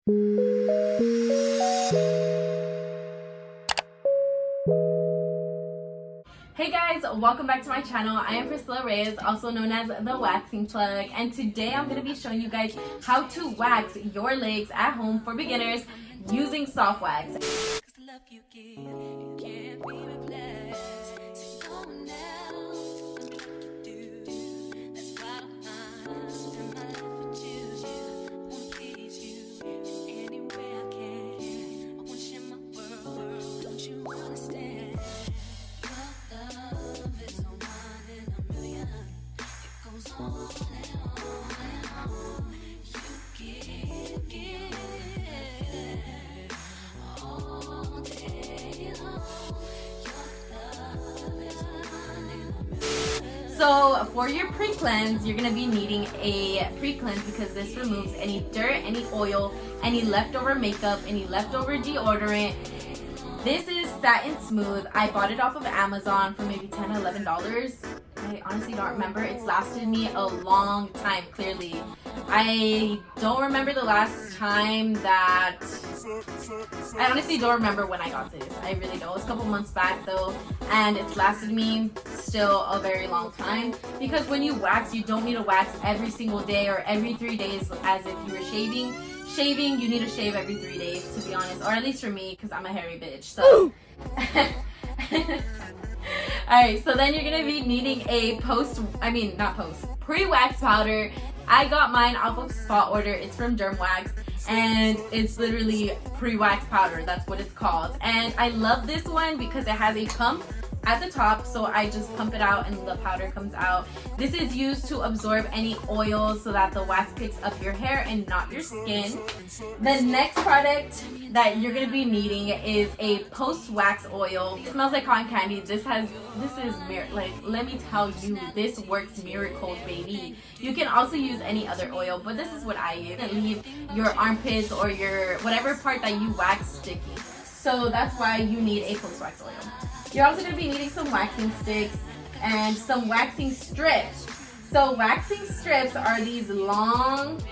Hey guys, welcome back to my channel. I am Priscilla Reyes, also known as the Waxing Plug, and today I'm going to be showing you guys how to wax your legs at home for beginners using soft wax. So for your pre-cleanse, you're going to be needing a pre-cleanse because this removes any dirt, any oil, any leftover makeup, any leftover deodorant. This is Satin Smooth. I bought it off of Amazon for maybe $10 or $11. I honestly don't remember. It's lasted me a long time, clearly. I don't remember the last time that... I honestly don't remember when I got this. I really don't. It was a couple months back though, and it's lasted me still a very long time, because when you wax, you don't need to wax every single day or every 3 days as if you were shaving. Shaving, you need to shave every 3 days, to be honest, or at least for me, because I'm a hairy bitch. So alright, so then you're gonna be needing a pre-wax powder. I got mine off of Spot Order. It's from DermWax, and it's literally pre-wax powder. That's what it's called. And I love this one because it has a pump at the top, so I just pump it out and the powder comes out. This is used to absorb any oil so that the wax picks up your hair and not your skin. The next product that you're going to be needing is a post-wax oil. It smells like cotton candy. Let me tell you, this works miracle, baby. You can also use any other oil, but this is what I use. And leave your armpits or your whatever part that you wax sticky. So that's why you need a post-wax oil. You're also going to be needing some waxing sticks and some waxing strips. So waxing strips are these long,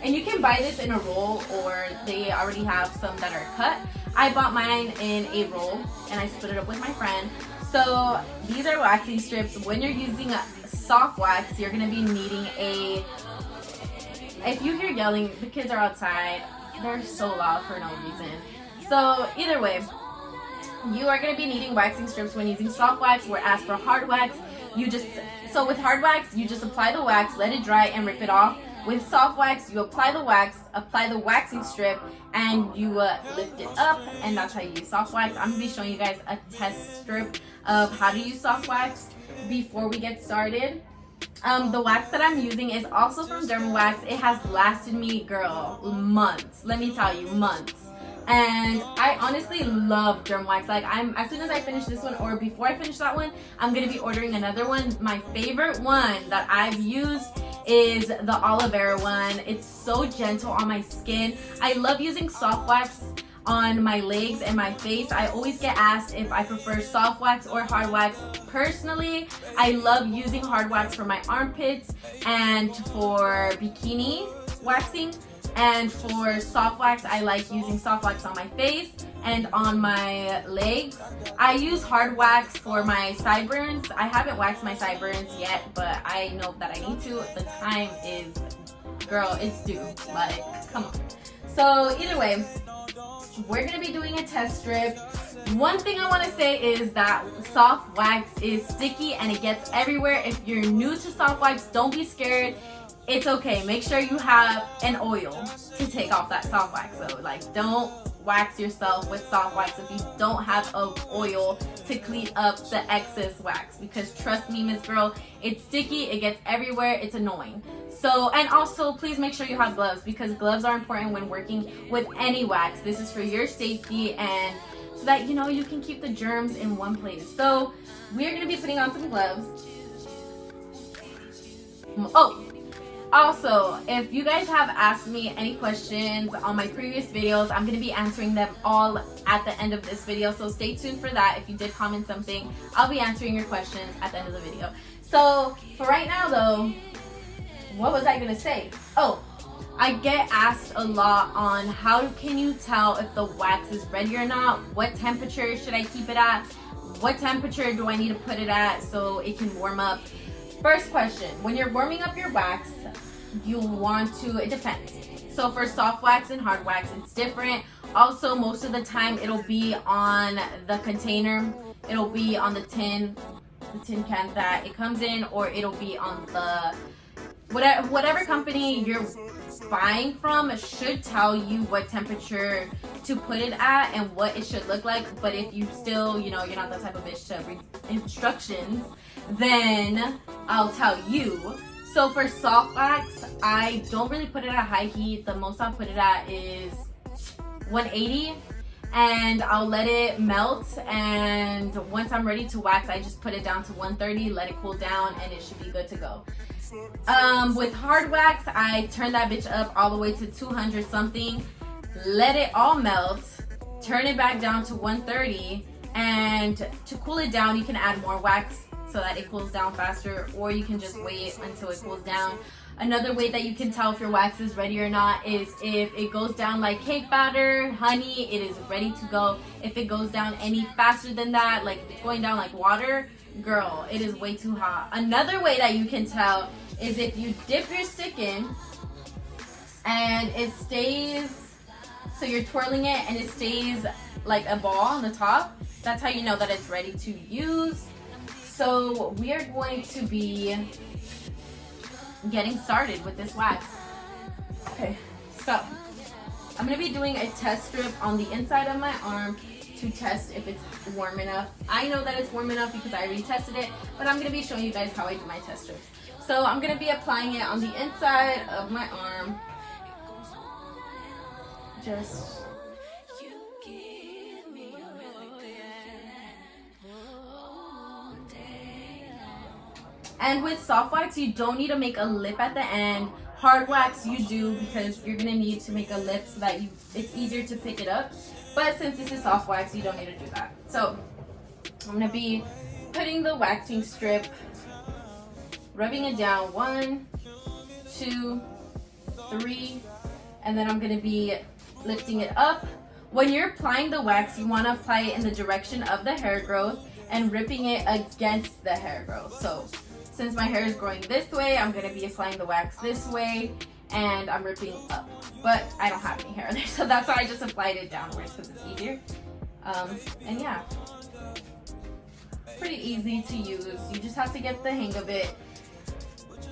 and you can buy this in a roll or they already have some that are cut. I bought mine in a roll and I split it up with my friend. So these are waxing strips. When you're using a soft wax, you're going to be needing a... If you hear yelling, the kids are outside. They're so loud for no reason. So either way, you are going to be needing waxing strips when using soft wax, whereas for hard wax, with hard wax, you just apply the wax, let it dry, and rip it off. With soft wax, you apply the wax, apply the waxing strip, and you lift it up, and that's how you use soft wax. I'm going to be showing you guys a test strip of how to use soft wax before we get started. The wax that I'm using is also from DermWax. It has lasted me, girl, months. Let me tell you, months. And I honestly love DermWax. Like, as soon as I finish this one, or before I finish that one, I'm gonna be ordering another one. My favorite one that I've used is the aloe vera one. It's so gentle on my skin. I love using soft wax on my legs and my face. I always get asked if I prefer soft wax or hard wax. Personally, I love using hard wax for my armpits and for bikini waxing. And for soft wax, I like using soft wax on my face and on my legs. I use hard wax for my sideburns. I haven't waxed my sideburns yet, but I know that I need to. The time is, girl, it's due. Like, come on. So either way, we're going to be doing a test strip. One thing I want to say is that soft wax is sticky and it gets everywhere. If you're new to soft wax, don't be scared. It's okay. Make sure you have an oil to take off that soft wax. So, like, don't wax yourself with soft wax if you don't have an oil to clean up the excess wax. Because trust me, Miss Girl, it's sticky. It gets everywhere. It's annoying. So, and also, please make sure you have gloves, because gloves are important when working with any wax. This is for your safety and so that, you know, you can keep the germs in one place. So, we're going to be putting on some gloves. Oh! Also, if you guys have asked me any questions on my previous videos, I'm going to be answering them all at the end of this video. So stay tuned for that. If you did comment something, I'll be answering your questions at the end of the video. So for right now though, what was I going to say? Oh, I get asked a lot on how can you tell if the wax is ready or not? What temperature should I keep it at? What temperature do I need to put it at so it can warm up? First question, when you're warming up your wax, you want to, it depends. So for soft wax and hard wax, it's different. Also, most of the time it'll be on the container. It'll be on the tin can that it comes in, or it'll be on the, whatever company you're buying from should tell you what temperature to put it at and what it should look like. But if you still, you know, you're not the type of bitch to read instructions, then I'll tell you. So for soft wax, I don't really put it at high heat. The most I'll put it at is 180, and I'll let it melt, and once I'm ready to wax, I just put it down to 130, let it cool down, and it should be good to go. With hard wax, I turn that bitch up all the way to 200 something, let it all melt, turn it back down to 130, and to cool it down, you can add more wax so that it cools down faster, or you can just wait until it cools down. Another way that you can tell if your wax is ready or not is if it goes down like cake batter, honey, it is ready to go. If it goes down any faster than that, like if it's going down like water, girl, it is way too hot. Another way that you can tell is if you dip your stick in and it stays, so you're twirling it and it stays like a ball on the top, that's how you know that it's ready to use. So we are going to be getting started with this wax. Okay, so I'm going to be doing a test strip on the inside of my arm to test if it's warm enough. I know that it's warm enough because I already tested it, but I'm going to be showing you guys how I do my test strips. So I'm going to be applying it on the inside of my arm. Just and with soft wax, you don't need to make a lip at the end. Hard wax, you do, because you're gonna need to make a lip so that it's easier to pick it up. But since this is soft wax, you don't need to do that. So I'm gonna be putting the waxing strip, rubbing it down 1, 2, 3, and then I'm gonna be lifting it up. When you're applying the wax, you wanna apply it in the direction of the hair growth and ripping it against the hair growth. So since my hair is growing this way, I'm going to be applying the wax this way, and I'm ripping up. But I don't have any hair there, so that's why I just applied it downwards because it's easier. And yeah, pretty easy to use. You just have to get the hang of it.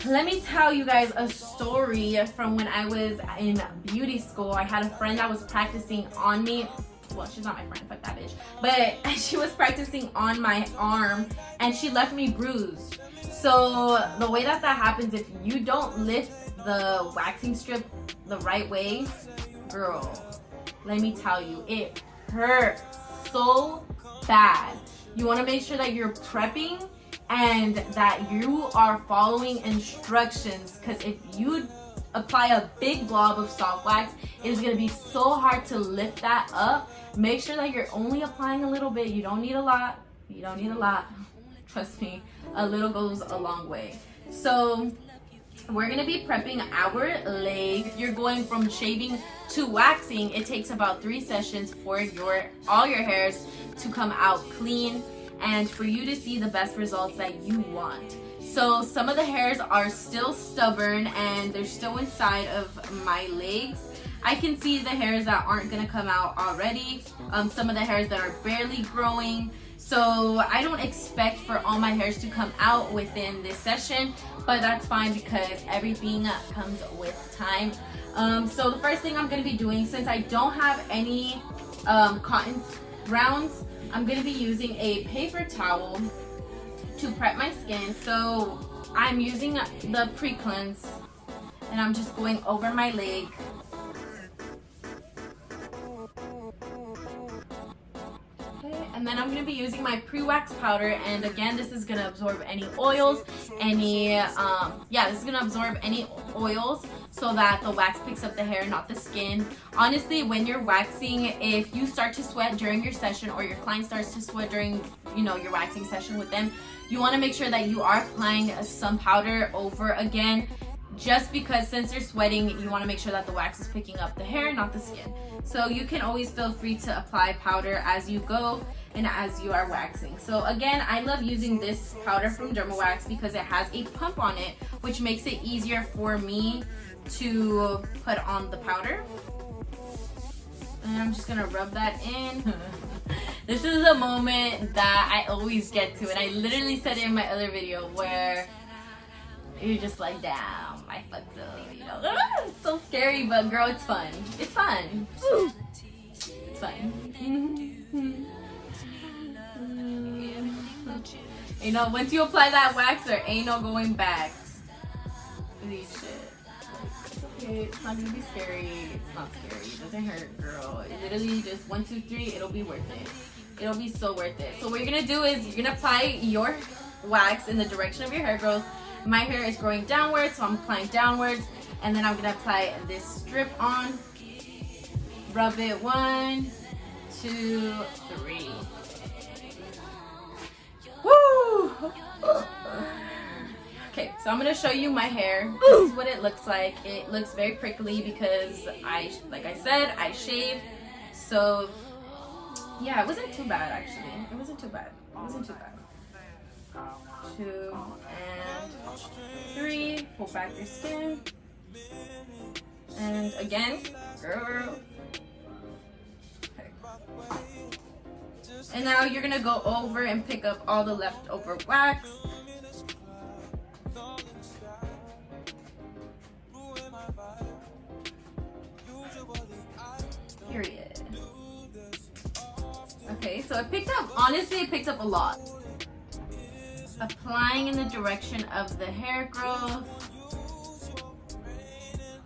Let me tell you guys a story from when I was in beauty school. I had a friend that was practicing on me. Well, she's not my friend, fuck that bitch. But she was practicing on my arm, and she left me bruised. So the way that happens, if you don't lift the waxing strip the right way, girl, let me tell you, it hurts so bad. You want to make sure that you're prepping and that you are following instructions, because if you apply a big blob of soft wax, it is going to be so hard to lift that up. Make sure that you're only applying a little bit. You don't need a lot. You don't need a lot. Trust me, a little goes a long way. So we're going to be prepping our leg. You're going from shaving to waxing. It takes about 3 sessions for all your hairs to come out clean and for you to see the best results that you want. So some of the hairs are still stubborn and they're still inside of my legs. I can see the hairs that aren't going to come out already. Some of the hairs that are barely growing. So I don't expect for all my hairs to come out within this session, but that's fine because everything comes with time. So the first thing I'm going to be doing, since I don't have any cotton rounds, I'm going to be using a paper towel to prep my skin. So I'm using the pre-cleanse and I'm just going over my leg. And then I'm going to be using my pre-wax powder, and again, this is going to absorb any oils, this is going to absorb any oils so that the wax picks up the hair, not the skin. Honestly, when you're waxing, if you start to sweat during your session or your client starts to sweat during, your waxing session with them, you want to make sure that you are applying some powder over again. just because since they're sweating, you want to make sure that the wax is picking up the hair, not the skin. So you can always feel free to apply powder as you go and as you are waxing. So again, I love using this powder from DermaWax because it has a pump on it, which makes it easier for me to put on the powder. And I'm just gonna rub that in. This is a moment that I always get to, and I literally said it in my other video where you're just like, damn, I fucked up, you know. It's so scary, but girl, it's fun. It's fun. It's fun. You know, once you apply that wax, there ain't no going back. Holy shit. Okay, it's not gonna be scary. It's not scary. It doesn't hurt, girl. It literally just 1, 2, 3. It'll be worth it. It'll be so worth it. So what you're gonna do is you're gonna apply your wax in the direction of your hair growth. My hair is growing downwards, so I'm applying downwards, and then I'm gonna apply this strip on. Rub it 1, 2, 3. Woo! Okay, so I'm gonna show you my hair. This is what it looks like. It looks very prickly because like I said, I shaved. So yeah, it wasn't too bad actually. It wasn't too bad. It wasn't too bad. 2 and 3. Pull back your skin. And again, girl. Okay. And now you're gonna go over and pick up all the leftover wax. Period. Okay, so it picked up, honestly, it picked up a lot. Applying in the direction of the hair growth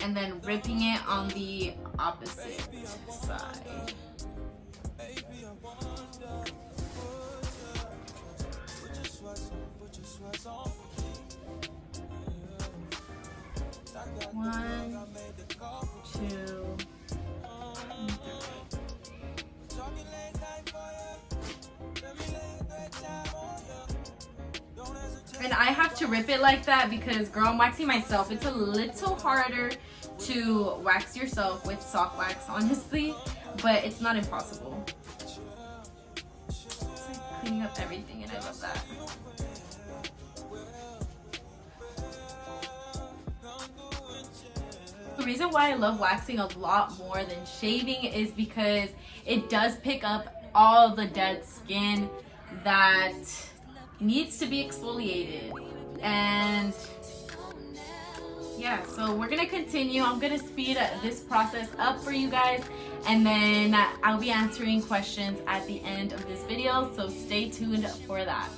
and then ripping it on the opposite side. One, 2, and 3. And I have to rip it like that because, girl, I'm waxing myself. It's a little harder to wax yourself with soft wax, honestly, but it's not impossible. It's like cleaning up everything, and I love that. The reason why I love waxing a lot more than shaving is because it does pick up all the dead skin that needs to be exfoliated. And yeah, so we're gonna continue. I'm gonna speed this process up for you guys, and then I'll be answering questions at the end of this video, so stay tuned for that.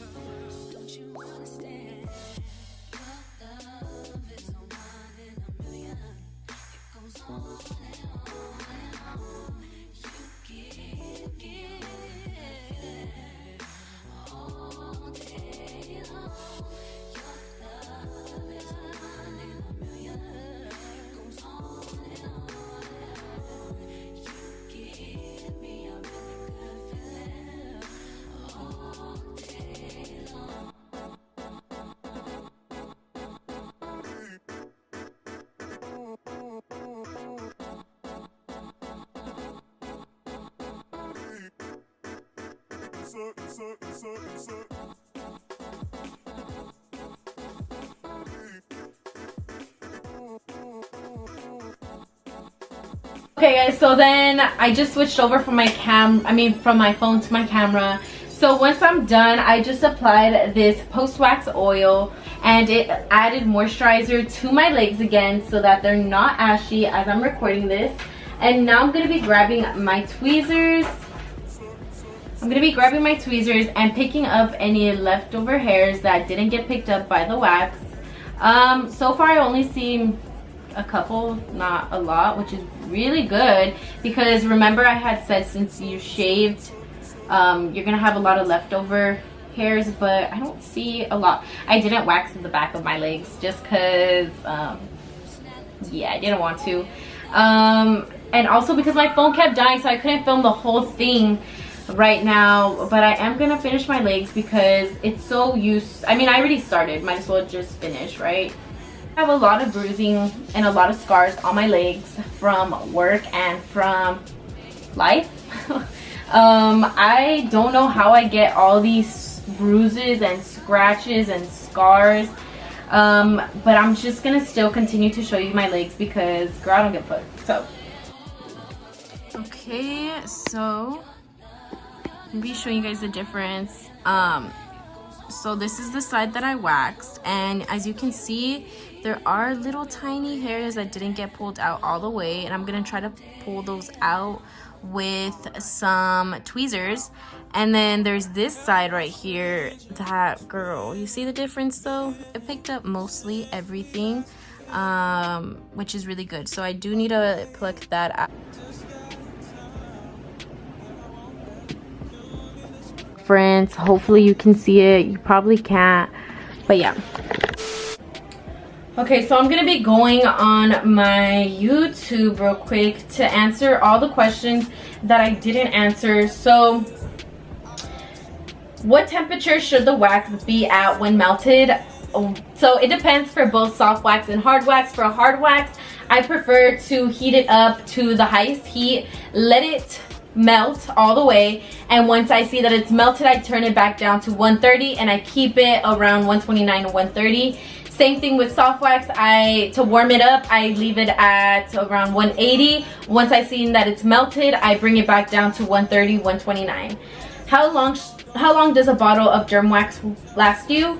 Okay guys, so then I just switched over from my from my phone to my camera. So once I'm done, I just applied this post-wax oil and it added moisturizer to my legs again so that they're not ashy as I'm recording this. And now I'm going to be grabbing my tweezers. And picking up any leftover hairs that didn't get picked up by the wax. So far I only see a couple, not a lot, which is really good because remember I had said since you shaved, you're gonna have a lot of leftover hairs, but I don't see a lot. I didn't wax in the back of my legs just because, yeah, I didn't want to. And also because my phone kept dying, so I couldn't film the whole thing right now, but I am gonna finish my legs because it's so I mean, I already started, might as well just finish, right? I have a lot of bruising and a lot of scars on my legs from work and from life. I don't know how I get all these bruises and scratches and scars, but I'm just gonna still continue to show you my legs because girl, I don't give a fuck. So okay, so I'm gonna be showing you guys the difference. So this is the side that I waxed, and as you can see, there are little tiny hairs that didn't get pulled out all the way, and I'm gonna try to pull those out with some tweezers. And then there's this side right here that, girl, you see the difference though? It picked up mostly everything, which is really good. So I do need to pluck that out. Friends, hopefully you can see it. You probably can't, but yeah. Okay, so I'm gonna be going on my YouTube real quick to answer all the questions that I didn't answer. So what temperature should the wax be at when melted? So it depends for both soft wax and hard wax. For a hard wax, I prefer to heat it up to the highest heat, let it melt all the way, and once I see that it's melted, I turn it back down to 130 and I keep it around 129 or 130. Same thing with soft wax. To warm it up, I leave it at around 180. Once I see that it's melted, I bring it back down to 130, 129. How long does a bottle of derm wax last you?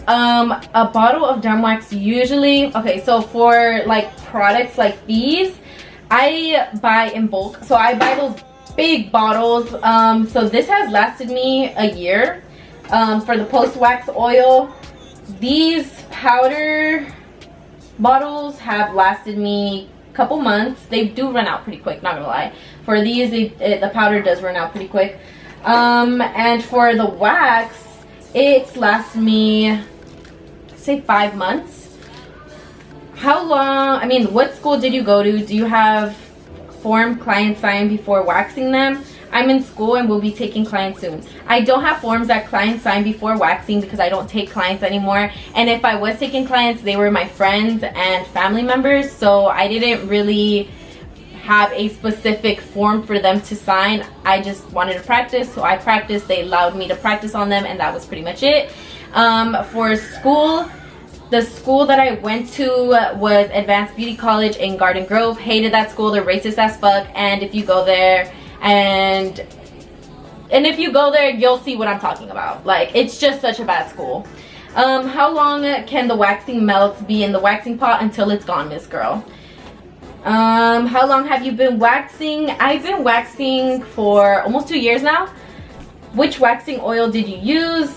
A bottle of derm wax usually, okay, so for like products like these, I buy in bulk. So I buy those big bottles. So this has lasted me a year. For the post-wax oil, these powder bottles have lasted me a couple months. They do run out pretty quick, not gonna lie. For these, the powder does run out pretty quick. And for the wax, it's lasted me, say, 5 months. How long, I mean, what school did you go to? Do you have form clients sign before waxing them? I'm in school and will be taking clients soon. I don't have forms that clients sign before waxing because I don't take clients anymore. And if I was taking clients, they were my friends and family members. So I didn't really have a specific form for them to sign. I just wanted to practice. So I practiced. They allowed me to practice on them, and that was pretty much it. For school, the school that I went to was Advanced Beauty College in Garden Grove. Hated that school. They're racist as fuck. And if you go there, and if you go there, you'll see what I'm talking about. Like, it's just such a bad school. How long can the waxing melts be in the waxing pot until it's gone, Miss Girl? How long have you been waxing? I've been waxing for almost 2 years now. Which waxing oil did you use?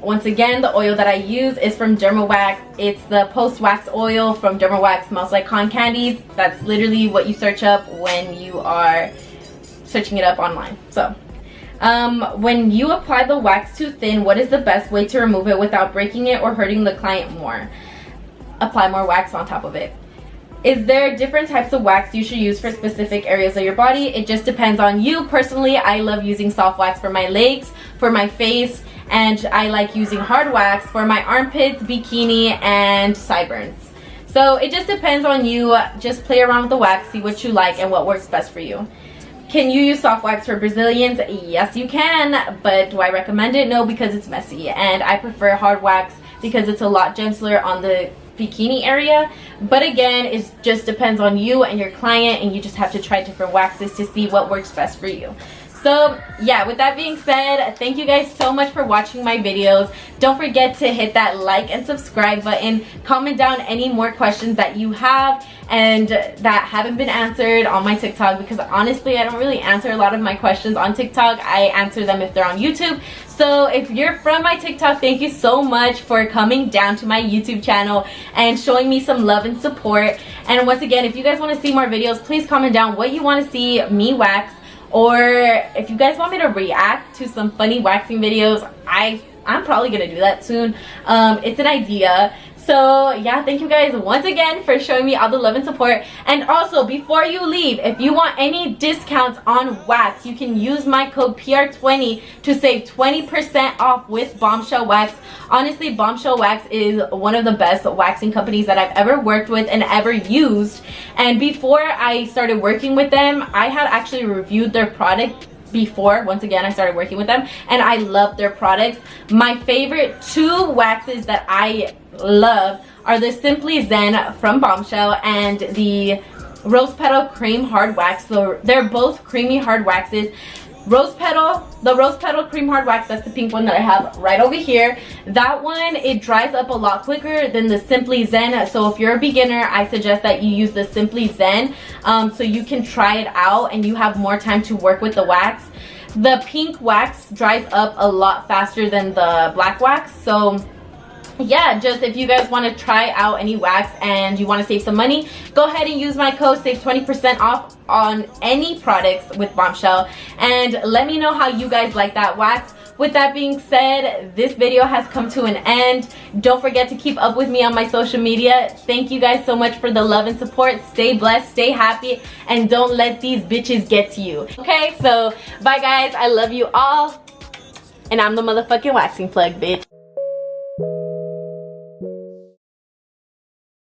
Once again, the oil that I use is from DermaWax. It's the post-wax oil from DermaWax. Smells like cotton candies. That's literally what you search up when you are searching it up online. So when you apply the wax too thin, what is the best way to remove it without breaking it or hurting the client more? Apply more wax on top of it. Is there different types of wax you should use for specific areas of your body? It just depends on you. Personally, I love using soft wax for my legs, for my face, and I like using hard wax for my armpits, bikini, and sideburns. So it just depends on you. Just play around with the wax, see what you like and what works best for you. Can you use soft wax for Brazilians? Yes, you can, but do I recommend it? No, because it's messy, and I prefer hard wax because it's a lot gentler on the bikini area. But again, it just depends on you and your client, and you just have to try different waxes to see what works best for you. So yeah, with that being said, thank you guys so much for watching my videos. Don't forget to hit that like and subscribe button. Comment down any more questions that you have and that haven't been answered on my TikTok, because honestly, I don't really answer a lot of my questions on TikTok. I answer them if they're on YouTube. So if you're from my TikTok, thank you so much for coming down to my YouTube channel and showing me some love and support. And once again, if you guys want to see more videos, please comment down what you want to see me wax. Or if you guys want me to react to some funny waxing videos, I'm probably gonna do that soon. It's an idea. So yeah, thank you guys once again for showing me all the love and support. And also, before you leave, if you want any discounts on wax, you can use my code PR20 to save 20% off with Bombshell Wax. Honestly, Bombshell Wax is one of the best waxing companies that I've ever worked with and ever used. And before I started working with them, I had actually reviewed their product before. Once again, I started working with them and I love their products. My favorite two waxes that I love are the Simply Zen from Bombshell and the Rose Petal Cream Hard Wax. So they're both creamy hard waxes. The Rose Petal Cream Hard Wax, that's the pink one that I have right over here. That one, it dries up a lot quicker than the Simply Zen. So if you're a beginner, I suggest that you use the Simply Zen so you can try it out and you have more time to work with the wax. The pink wax dries up a lot faster than the black wax. So yeah, just if you guys want to try out any wax and you want to save some money, go ahead and use my code, save 20% off on any products with Bombshell, and let me know how you guys like that wax. With that being said, this video has come to an end. Don't forget to keep up with me on my social media. Thank you guys so much for the love and support. Stay blessed, stay happy, and don't let these bitches get to you. Okay, so bye guys, I love you all, and I'm the motherfucking waxing plug, bitch.